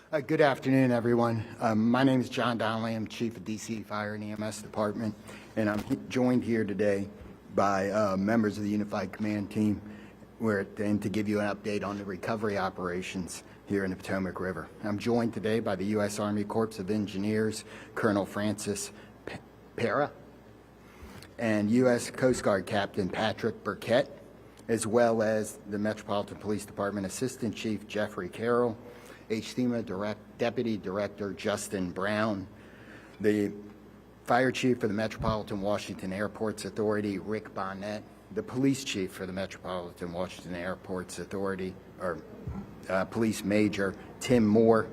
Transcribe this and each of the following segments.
Good afternoon, everyone. My name is John Donnelly. I'm Chief of DC Fire and EMS Department, and I'm joined here today by members of the Unified Command Team and to give you an update on the recovery operations here in the Potomac River. I'm joined today by the U.S. Army Corps of Engineers, Colonel Francis Pera, and U.S. Coast Guard Captain Patrick Burkett, as well as the Metropolitan Police Department Assistant Chief Jeffrey Carroll, HTMA Deputy Director Justin Brown, the Fire Chief for the Metropolitan Washington Airports Authority, Rick Bonnet, the Police Chief for the Metropolitan Washington Airports Authority, Police Major Tim Moore,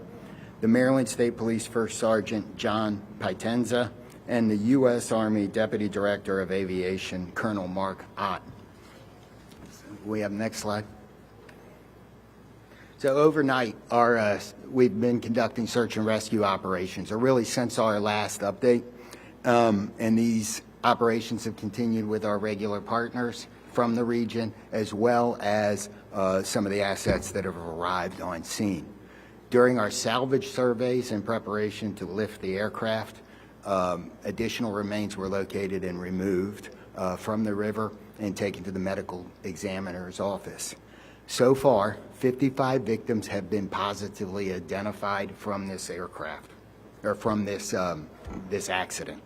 the Maryland State Police First Sergeant John Pitenza, and the U.S. Army Deputy Director of Aviation, Colonel Mark Ott. We have the next slide. So overnight, we've been conducting search and rescue operations, or really since our last update, and these operations have continued with our regular partners from the region, as well as some of the assets that have arrived on scene. During our salvage surveys in preparation to lift the aircraft, additional remains were located and removed from the river and taken to the medical examiner's office. So far, 55 victims have been positively identified from this aircraft, or from this accident.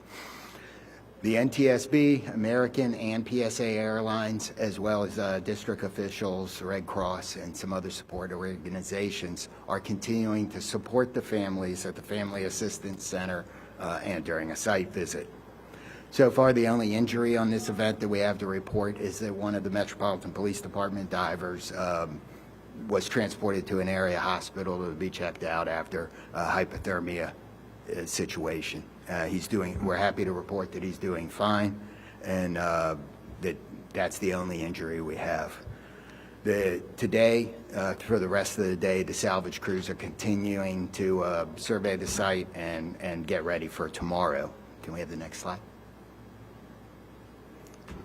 The NTSB, American, and PSA Airlines, as well as district officials, Red Cross, and some other support organizations are continuing to support the families at the Family Assistance Center and during a site visit. So far, the only injury on this event that we have to report is that one of the Metropolitan Police Department divers was transported to an area hospital to be checked out after a hypothermia situation. We're happy to report that he's doing fine, and that's the only injury we have. Today, for the rest of the day, the salvage crews are continuing to survey the site and get ready for tomorrow. Can we have the next slide?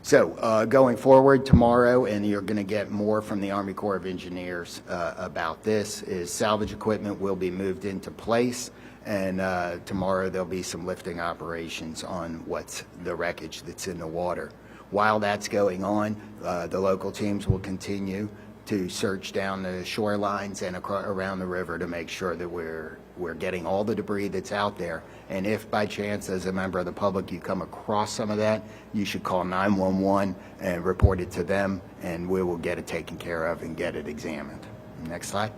So going forward tomorrow, and you're going to get more from the Army Corps of Engineers about this, is salvage equipment will be moved into place, and tomorrow there'll be some lifting operations on what's the wreckage that's in the water. While that's going on, the local teams will continue to search down the shorelines and around the river to make sure that we're getting all the debris that's out there. And if by chance, as a member of the public, you come across some of that, you should call 911 and report it to them, and we will get it taken care of and get it examined. Next slide.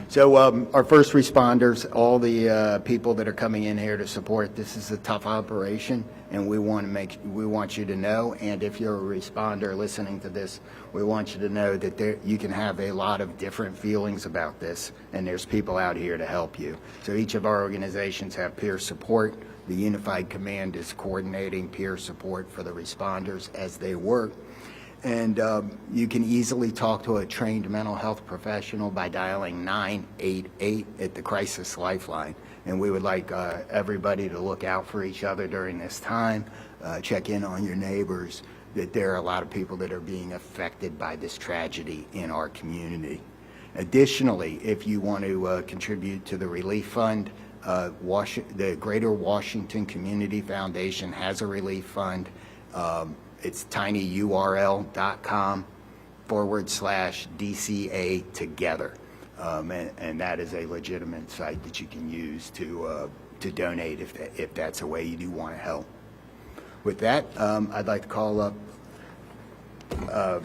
So our first responders, all the people that are coming in here to support, this is a tough operation, and we want you to know, and if you're a responder listening to this, we want you to know that you can have a lot of different feelings about this, and there's people out here to help you. So each of our organizations have peer support. The Unified Command is coordinating peer support for the responders as they work. And you can easily talk to a trained mental health professional by dialing 988 at the Crisis Lifeline. And we would like everybody to look out for each other during this time, check in on your neighbors, that there are a lot of people that are being affected by this tragedy in our community. Additionally, if you want to contribute to the relief fund, the Greater Washington Community Foundation has a relief fund. It's tinyurl.com/DCA together. And that is a legitimate site that you can use to donate if that's a way you do want to help. With that, I'd like to call up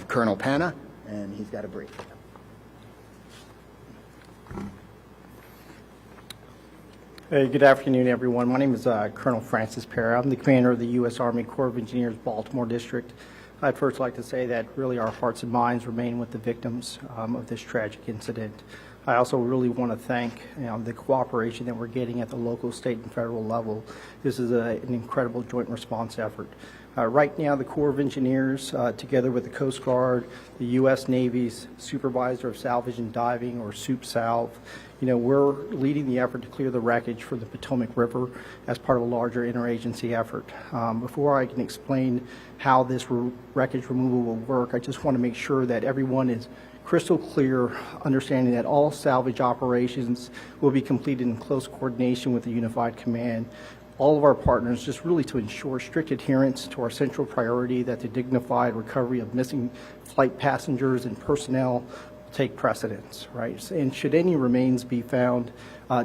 Colonel Pena, and he's got a brief. Hey, good afternoon, everyone. My name is Colonel Francis Pera. I'm the commander of the U.S. Army Corps of Engineers, Baltimore District. I'd first like to say that really our hearts and minds remain with the victims of this tragic incident. I also really want to thank the cooperation that we're getting at the local, state, and federal level. This is an incredible joint response effort. Right now, the Corps of Engineers, together with the Coast Guard, the U.S. Navy's Supervisor of Salvage and Diving, or SUPSALV, we're leading the effort to clear the wreckage from the Potomac River as part of a larger interagency effort. Before I can explain how this wreckage removal will work, I just want to make sure that everyone is crystal clear understanding that all salvage operations will be completed in close coordination with the Unified Command. All of our partners, just really to ensure strict adherence to our central priority that the dignified recovery of missing flight passengers and personnel will take precedence, right? And should any remains be found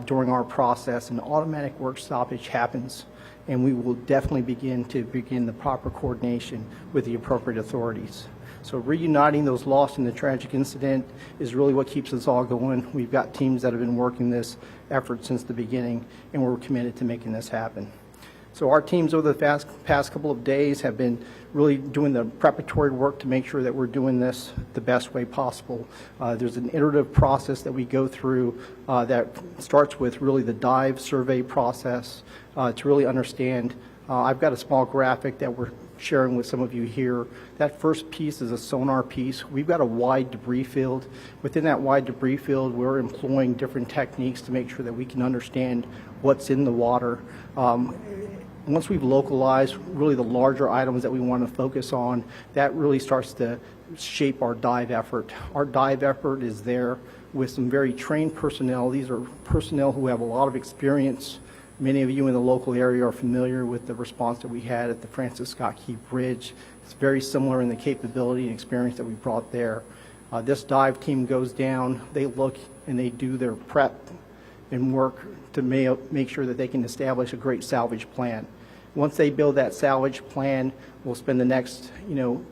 during our process, an automatic work stoppage happens, and we will definitely begin the proper coordination with the appropriate authorities. So reuniting those lost in the tragic incident is really what keeps us all going. We've got teams that have been working this effort since the beginning, and we're committed to making this happen. So our teams over the past couple of days have been really doing the preparatory work to make sure that we're doing this the best way possible. There's an iterative process that we go through that starts with really the dive survey process to really understand. I've got a small graphic that we're sharing with some of you here. That first piece is a sonar piece. We've got a wide debris field. Within that wide debris field, we're employing different techniques to make sure that we can understand what's in the water. Once we've localized really the larger items that we want to focus on, that really starts to shape our dive effort. Our dive effort is there with some very trained personnel. These are personnel who have a lot of experience. Many of you in the local area are familiar with the response that we had at the Francis Scott Key Bridge. It's very similar in the capability and experience that we brought there. This dive team goes down, they look and they do their prep and work to make sure that they can establish a great salvage plan. Once they build that salvage plan, we'll spend the next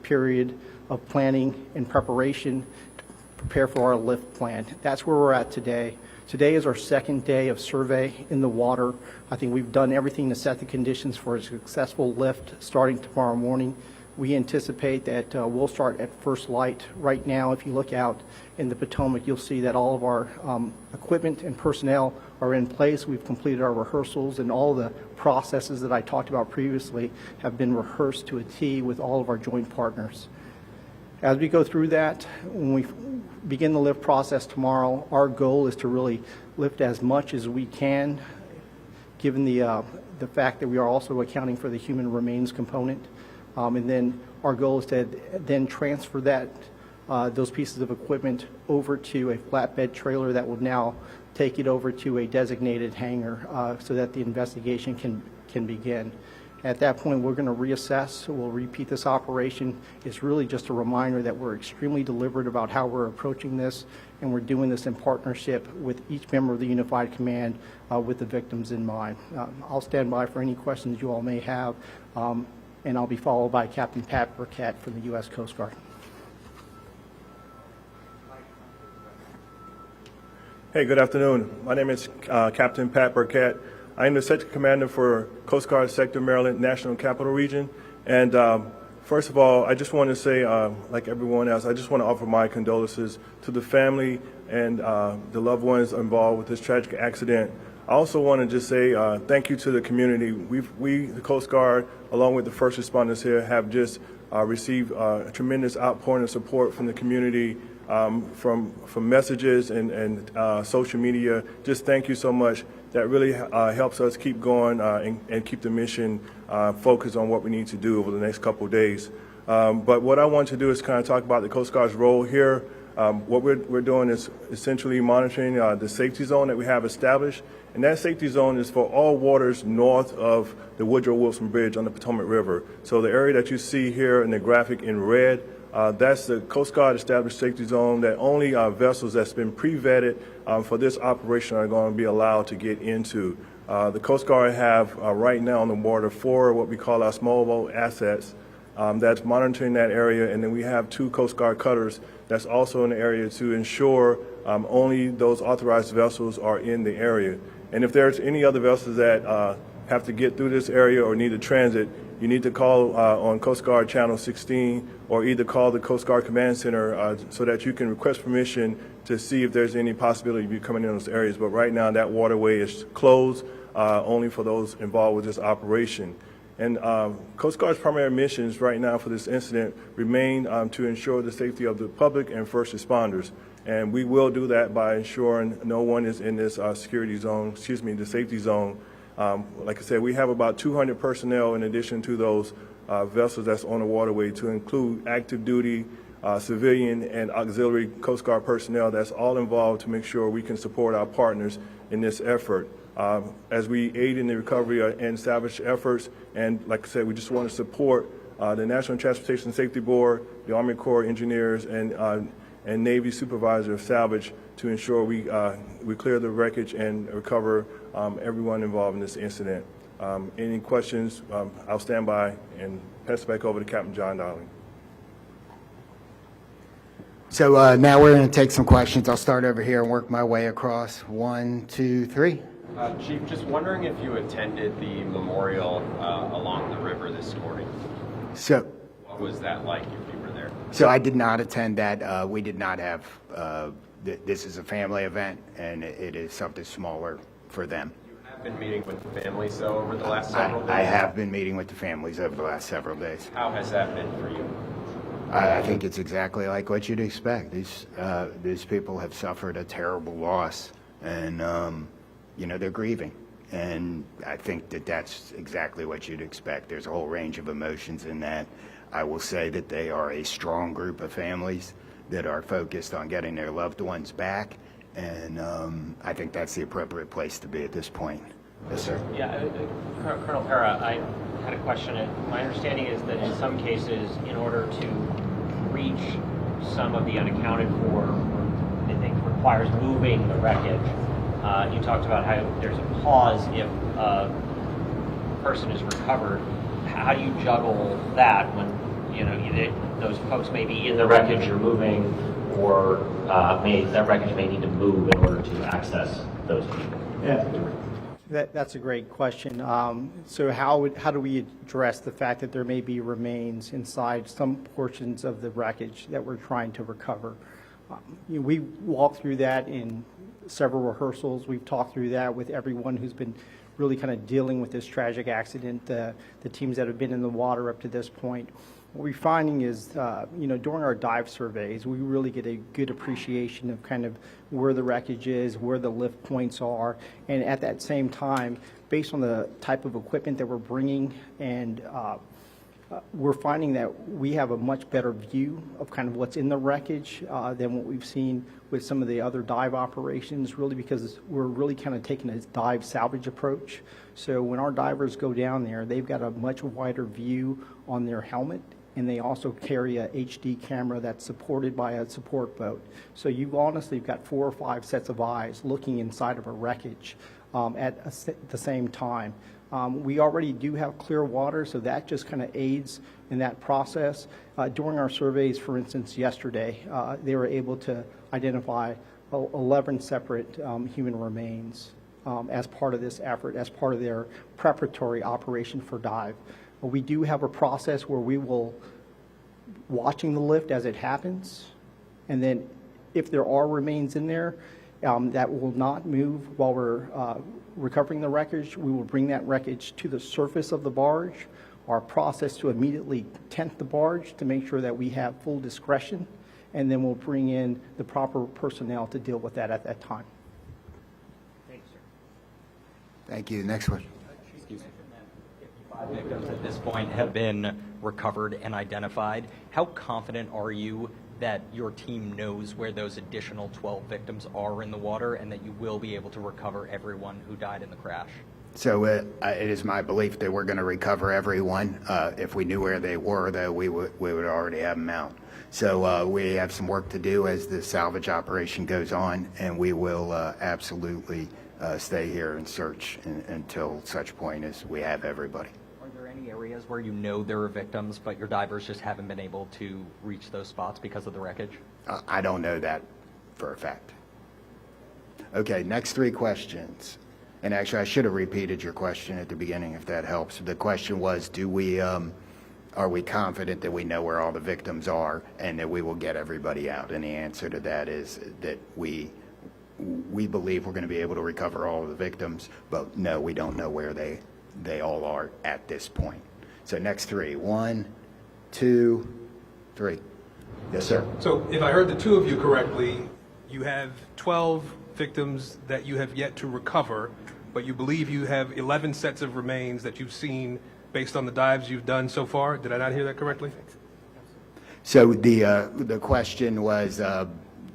period of planning and preparation to prepare for our lift plan. That's where we're at today. Today is our second day of survey in the water. I think we've done everything to set the conditions for a successful lift starting tomorrow morning. We anticipate that we'll start at first light. Right now, if you look out in the Potomac, you'll see that all of our equipment and personnel are in place. We've completed our rehearsals, and all the processes that I talked about previously have been rehearsed to a T with all of our joint partners. As we go through that, when we begin the lift process tomorrow, our goal is to really lift as much as we can, given the fact that we are also accounting for the human remains component. And then our goal is to then transfer those pieces of equipment over to a flatbed trailer that will now take it over to a designated hangar so that the investigation can begin. At that point, we're going to reassess. We'll repeat this operation. It's really just a reminder that we're extremely deliberate about how we're approaching this, and we're doing this in partnership with each member of the Unified Command with the victims in mind. I'll stand by for any questions you all may have, and I'll be followed by Captain Pat Burkett from the U.S. Coast Guard. Hey, good afternoon. My name is Captain Pat Burkett. I am the Sector Commander for Coast Guard Sector Maryland National Capital Region. And first of all, I just want to say, like everyone else, I just want to offer my condolences to the family and the loved ones involved with this tragic accident. I also want to just say thank you to the community. We, the Coast Guard, along with the first responders here, have just received a tremendous outpouring of support from the community, from messages and social media. Just thank you so much. That really helps us keep going and keep the mission focused on what we need to do over the next couple of days. But what I want to do is kind of talk about the Coast Guard's role here. What we're doing is essentially monitoring the safety zone that we have established. And that safety zone is for all waters north of the Woodrow Wilson Bridge on the Potomac River. So the area that you see here in the graphic in red, that's the Coast Guard established safety zone that only vessels that's been pre-vetted for this operation are going to be allowed to get into. The Coast Guard have right now on the water 4 what we call our small boat assets that's monitoring that area, and then we have 2 Coast Guard cutters that's also in the area to ensure only those authorized vessels are in the area. And if there's any other vessels that have to get through this area or need to transit, you need to call on Coast Guard Channel 16 or either call the Coast Guard Command Center so that you can request permission to see if there's any possibility of you coming in those areas. But right now that waterway is closed only for those involved with this operation. And Coast Guard's primary missions right now for this incident remain to ensure the safety of the public and first responders. And we will do that by ensuring no one is in this the safety zone. Like I said, we have about 200 personnel in addition to those vessels that's on the waterway, to include active duty civilian and auxiliary Coast Guard personnel that's all involved to make sure we can support our partners in this effort. As we aid in the recovery and salvage efforts, and like I said, we just want to support the National Transportation Safety Board, the Army Corps engineers, and Navy Supervisor of Salvage to ensure we clear the wreckage and recover everyone involved in this incident. Any questions? I'll stand by and pass it back over to Captain John Donnelly. So now we're going to take some questions. I'll start over here and work my way across. 1, 2, 3. Chief, just wondering if you attended the memorial along the river this morning. So What was that like if you were there? So I did not attend that. We did not have, this is a family event, and it is something smaller for them. You have been meeting with the families, though, over the last several days? I have been meeting with the families over the last several days. How has that been for you? I think it's exactly like what you'd expect. These people have suffered a terrible loss, and, they're grieving. And I think that that's exactly what you'd expect. There's a whole range of emotions in that. I will say that they are a strong group of families that are focused on getting their loved ones back, and I think that's the appropriate place to be at this point. Yes, sir. Yeah, Colonel Para, I had a question. My understanding is that in some cases, in order to reach some of the unaccounted for, I think requires moving the wreckage. You talked about how there's a pause if a person is recovered. How do you juggle that when those folks may be in the wreckage you're moving, or that wreckage may need to move in order to access those people? Yeah. That's a great question. So how do we address the fact that there may be remains inside some portions of the wreckage that we're trying to recover? We walked through that in several rehearsals. We've talked through that with everyone who's been really kind of dealing with this tragic accident, the teams that have been in the water up to this point. What we're finding is, during our dive surveys, we really get a good appreciation of kind of where the wreckage is, where the lift points are, and at that same time, based on the type of equipment that we're bringing, and we're finding that we have a much better view of kind of what's in the wreckage than what we've seen with some of the other dive operations, really because we're really kind of taking a dive salvage approach. So when our divers go down there, they've got a much wider view on their helmet, and they also carry a HD camera that's supported by a support boat. So you've honestly got 4 or 5 sets of eyes looking inside of a wreckage at the same time. We already do have clear water, so that just kind of aids in that process. During our surveys, for instance, yesterday, they were able to identify 11 separate human remains as part of this effort, as part of their preparatory operation for dive. We do have a process where we will watching the lift as it happens, and then if there are remains in there that will not move while we're recovering the wreckage, we will bring that wreckage to the surface of the barge. Our process to immediately tent the barge to make sure that we have full discretion, and then we'll bring in the proper personnel to deal with that at that time. Thanks, sir. Thank you. Next question. Victims at this point have been recovered and identified. How confident are you that your team knows where those additional 12 victims are in the water and that you will be able to recover everyone who died in the crash? So it is my belief that we're going to recover everyone. If we knew where they were, though, we would already have them out. So we have some work to do as the salvage operation goes on, and we will absolutely stay here and search until such point as we have everybody. Are there any areas where you know there are victims, but your divers just haven't been able to reach those spots because of the wreckage? I don't know that for a fact. Okay, next 3 questions. And actually, I should have repeated your question at the beginning, if that helps. The question was, are we confident that we know where all the victims are and that we will get everybody out? And the answer to that is that we believe we're going to be able to recover all of the victims, but no, we don't know where they all are at this point. So next 3. 1, 2, 3. Yes, sir. So if I heard the 2 of you correctly, you have 12 victims that you have yet to recover, but you believe you have 11 sets of remains that you've seen based on the dives you've done so far. Did I not hear that correctly? So the question was,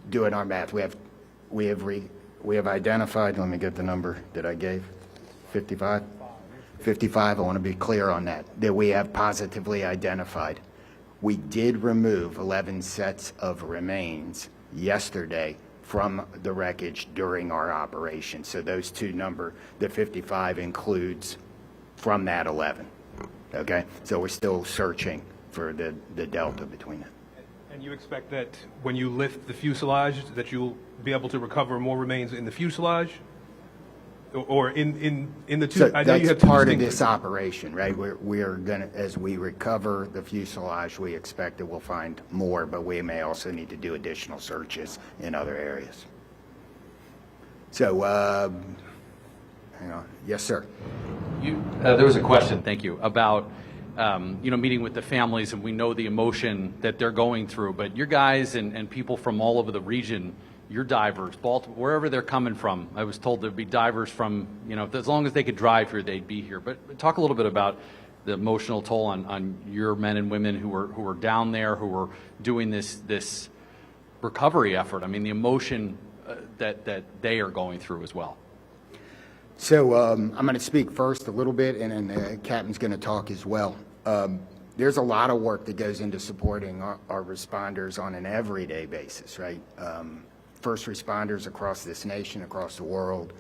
doing our math, we have identified, let me get the number that I gave, 55? 55, I want to be clear on that we have positively identified. We did remove 11 sets of remains yesterday from the wreckage during our operation. So those two the 55 includes from that 11, okay? So we're still searching for the delta between it. And you expect that when you lift the fuselage, that you'll be able to recover more remains in the fuselage? Or in the two? So I know you have that's two part of distinct- this operation, right? We're gonna, as we recover the fuselage, we expect that we'll find more, but we may also need to do additional searches in other areas. So, hang on. Yes, sir. There was a question, thank you, about meeting with the families, and we know the emotion that they're going through. But your guys and people from all over the region, your divers, Baltimore, wherever they're coming from. I was told there'd be divers from, as long as they could drive here, they'd be here. But talk a little bit about the emotional toll on your men and women who are down there, who are doing this recovery effort. I mean, the emotion that they are going through as well. So I'm going to speak first a little bit, and then the captain's going to talk as well. There's a lot of work that goes into supporting our responders on an everyday basis, right? First responders across this nation, across the world,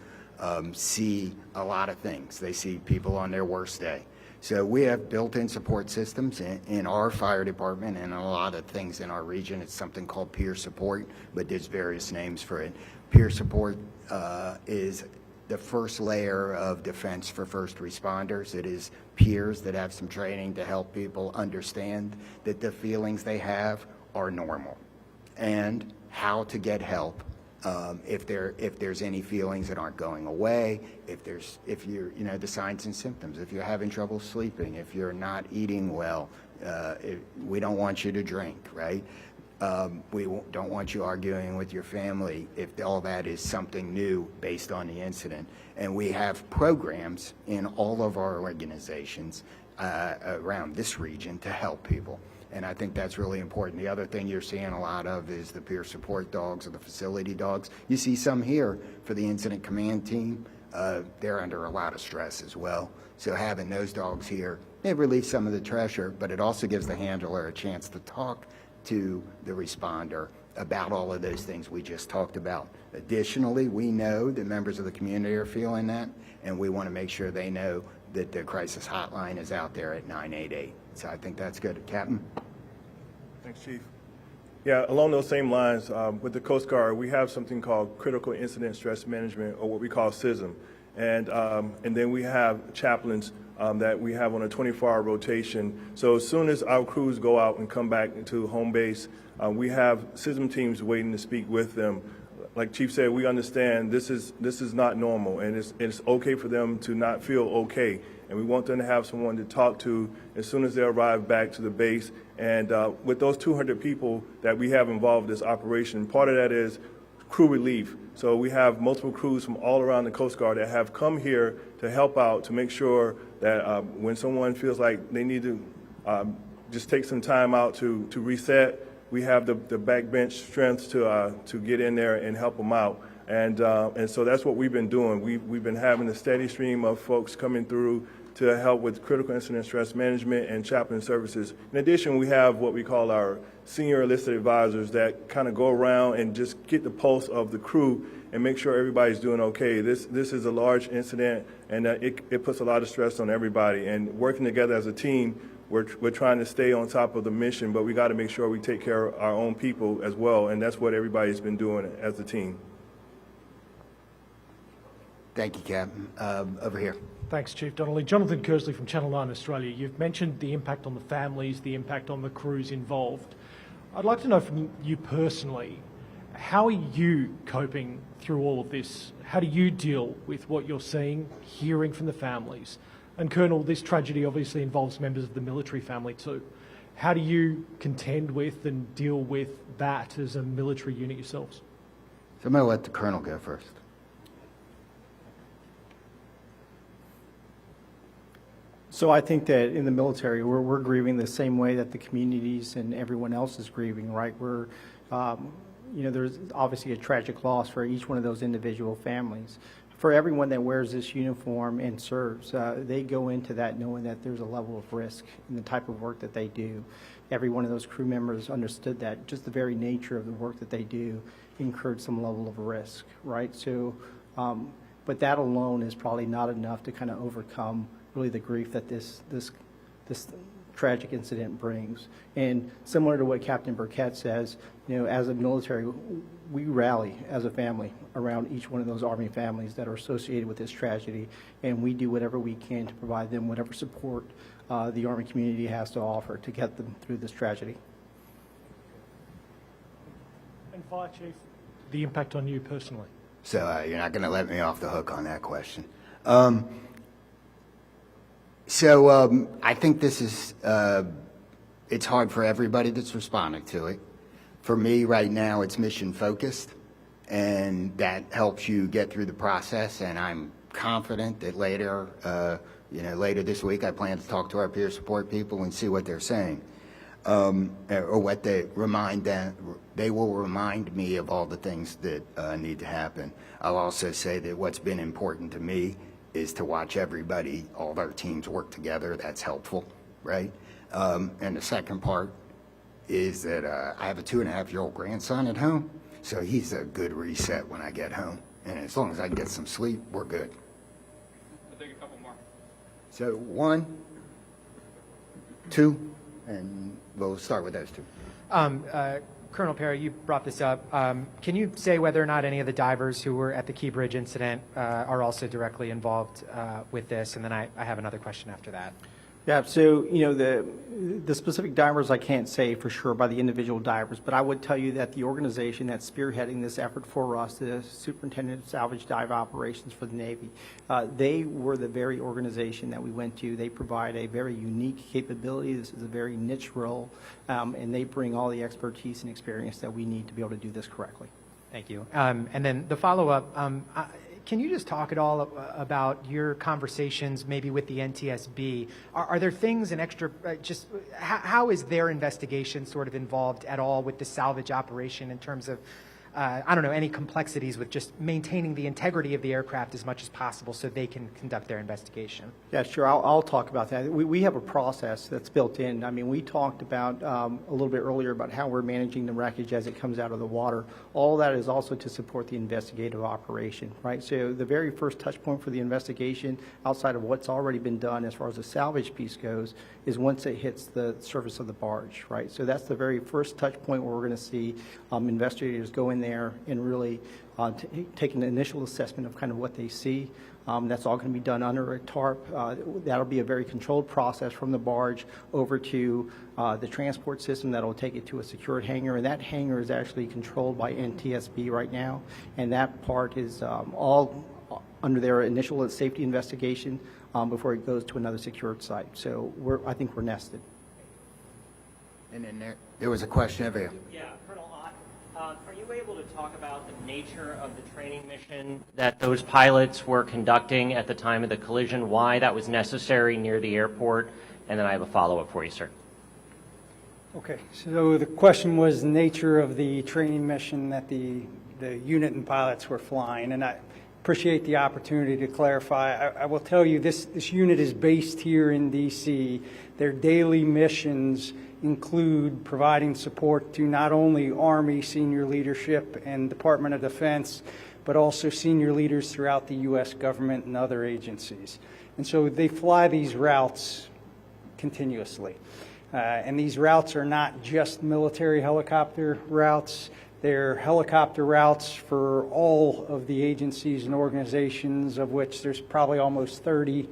see a lot of things. They see people on their worst day. So we have built-in support systems in our fire department and a lot of things in our region. It's something called peer support, but there's various names for it. Peer support is the first layer of defense for first responders. It is peers that have some training to help people understand that the feelings they have are normal and how to get help if there's any feelings that aren't going away, if you're, the signs and symptoms, if you're having trouble sleeping, if you're not eating well, we don't want you to drink, right? We don't want you arguing with your family if all that is something new based on the incident. And we have programs in all of our organizations around this region to help people. And I think that's really important. The other thing you're seeing a lot of is the peer support dogs or the facility dogs. You see some here for the incident command team. They're under a lot of stress as well. So having those dogs here, it relieves some of the pressure, but it also gives the handler a chance to talk to the responder about all of those things we just talked about. Additionally, we know that members of the community are feeling that, and we want to make sure they know that the crisis hotline is out there at 988. So I think that's good. Captain? Thanks, Chief. Yeah, along those same lines, with the Coast Guard, we have something called Critical Incident Stress Management, or what we call CISM. And then we have chaplains that we have on a 24-hour rotation. So as soon as our crews go out and come back to home base, we have CISM teams waiting to speak with them. Like Chief said, we understand this is not normal, and it's okay for them to not feel okay. And we want them to have someone to talk to as soon as they arrive back to the base. And with those 200 people that we have involved in this operation, part of that is crew relief. So we have multiple crews from all around the Coast Guard that have come here to help out, to make sure that when someone feels like they need to just take some time out to reset, we have the backbench strength to get in there and help them out. And so that's what we've been doing. We've been having a steady stream of folks coming through to help with critical incident stress management and chaplain services. In addition, we have what we call our senior enlisted advisors that kind of go around and just get the pulse of the crew and make sure everybody's doing okay. This is a large incident, and it puts a lot of stress on everybody. And working together as a team, we're trying to stay on top of the mission, but we got to make sure we take care of our own people as well, and that's what everybody's been doing as a team. Thank you, Captain. Over here. Thanks, Chief Donnelly. Jonathan Kersley from Channel 9 Australia. You've mentioned the impact on the families, the impact on the crews involved. I'd like to know from you personally, how are you coping through all of this? How do you deal with what you're seeing, hearing from the families? And Colonel, this tragedy obviously involves members of the military family too. How do you contend with and deal with that as a military unit yourselves? So I'm going to let the Colonel go first. So I think that in the military, we're grieving the same way that the communities and everyone else is grieving, right? We're, there's obviously a tragic loss for each one of those individual families. For everyone that wears this uniform and serves, they go into that knowing that there's a level of risk in the type of work that they do. Every one of those crew members understood that just the very nature of the work that they do incurred some level of risk, right? So, but that alone is probably not enough to kind of overcome really the grief that this tragic incident brings. And similar to what Captain Burkett says, as a military, we rally as a family around each one of those Army families that are associated with this tragedy, and we do whatever we can to provide them whatever support the Army community has to offer to get them through this tragedy. And Fire Chief, the impact on you personally? So you're not going to let me off the hook on that question. I think this is, it's hard for everybody that's responding to it. For me right now, it's mission focused, and that helps you get through the process, and I'm confident that later this week I plan to talk to our peer support people and see what they're saying, or what they will remind me of all the things that need to happen. I'll also say that what's been important to me is to watch everybody, all of our teams work together. That's helpful, right? And the second part is that I have a 2.5-year-old grandson at home, so he's a good reset when I get home. And as long as I get some sleep, we're good. I'll take a couple more. So 1, 2, and we'll start with those 2. Colonel Perry, you brought this up. Can you say whether or not any of the divers who were at the Key Bridge incident are also directly involved with this? And then I have another question after that. Yeah, so, the specific divers I can't say for sure by the individual divers, but I would tell you that the organization that's spearheading this effort for us, the Superintendent of Salvage Dive Operations for the Navy, they were the very organization that we went to. They provide a very unique capability. This is a very niche role, and they bring all the expertise and experience that we need to be able to do this correctly. Thank you. And then the follow-up, can you just talk at all about your conversations maybe with the NTSB? Are there things and extra, how is their investigation sort of involved at all with the salvage operation in terms of, any complexities with just maintaining the integrity of the aircraft as much as possible so they can conduct their investigation? Yeah, sure. I'll talk about that. We have a process that's built in. I mean, we talked about a little bit earlier about how we're managing the wreckage as it comes out of the water. All that is also to support the investigative operation, right? So the very first touch point for the investigation, outside of what's already been done as far as the salvage piece goes, is once it hits the surface of the barge, right? So that's the very first touch point where we're going to see investigators go in there and really take an initial assessment of kind of what they see. That's all going to be done under a tarp. That'll be a very controlled process from the barge over to the transport system that'll take it to a secured hangar, and that hangar is actually controlled by NTSB right now, and that part is all under their initial safety investigation before it goes to another secured site. So I think we're nested. And then there was a question over here. Yeah, Colonel Ott, are you able to talk about the nature of the training mission that those pilots were conducting at the time of the collision, why that was necessary near the airport? And then I have a follow-up for you, sir. Okay, so the question was the nature of the training mission that the unit and pilots were flying, and I appreciate the opportunity to clarify. I will tell you this unit is based here in D.C. Their daily missions include providing support to not only Army senior leadership and Department of Defense, but also senior leaders throughout the U.S. government and other agencies. And so they fly these routes continuously. And these routes are not just military helicopter routes. They're helicopter routes for all of the agencies and organizations, of which there's probably almost 30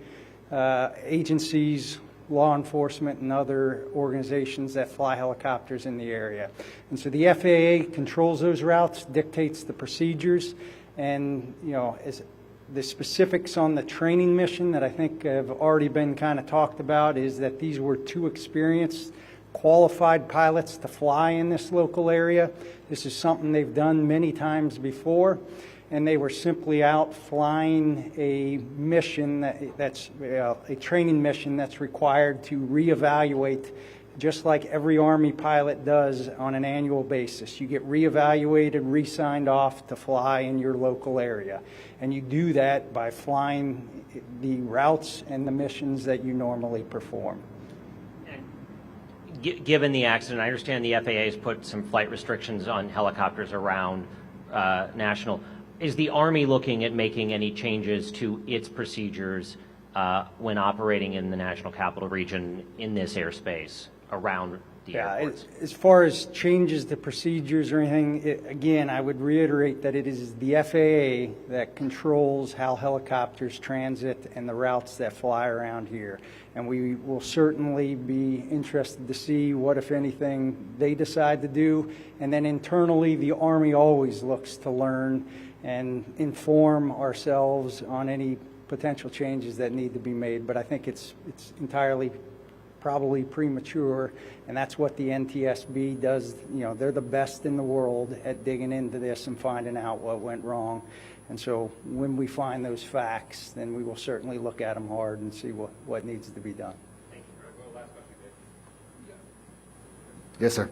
agencies, law enforcement, and other organizations that fly helicopters in the area. And so the FAA controls those routes, dictates the procedures, and as the specifics on the training mission that I think have already been kind of talked about is that these were 2 experienced, qualified pilots to fly in this local area. This is something they've done many times before. and they were simply out flying a mission that's a training mission that's required to reevaluate, just like every Army pilot does on an annual basis. You get reevaluated, re-signed off to fly in your local area. And you do that by flying the routes and the missions that you normally perform. Given the accident, I understand the FAA has put some flight restrictions on helicopters around National. Is the Army looking at making any changes to its procedures when operating in the National Capital Region in this airspace around the airports? As far as changes to procedures or anything, again, I would reiterate that it is the FAA that controls how helicopters transit and the routes that fly around here. And we will certainly be interested to see what, if anything, they decide to do. And then internally, the Army always looks to learn and inform ourselves on any potential changes that need to be made. But I think it's entirely probably premature, and that's what the NTSB does. You know, they're the best in the world at digging into this and finding out what went wrong. And so when we find those facts, then we will certainly look at them hard and see what needs to be done. Thank you. Yes, sir.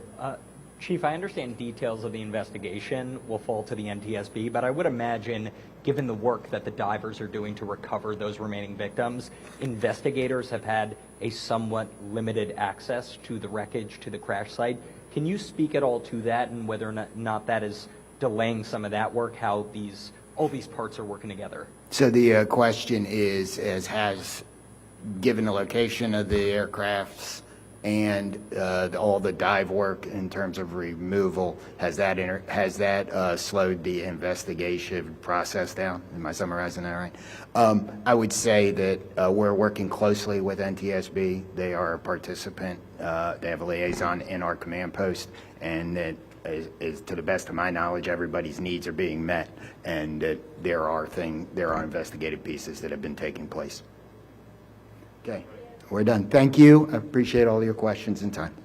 Chief, I understand details of the investigation will fall to the NTSB, but I would imagine, given the work that the divers are doing to recover those remaining victims, investigators have had a somewhat limited access to the wreckage, to the crash site. Can you speak at all to that and whether or not that is delaying some of that work, how all these parts are working together? So the question is, given the location of the aircrafts and all the dive work in terms of removal, has that slowed the investigation process down? Am I summarizing that right? I would say that we're working closely with NTSB. They are a participant. They have a liaison in our command post, and that is, to the best of my knowledge, everybody's needs are being met, and that there are investigative pieces that have been taking place. Okay. We're done. Thank you. I appreciate all your questions and time.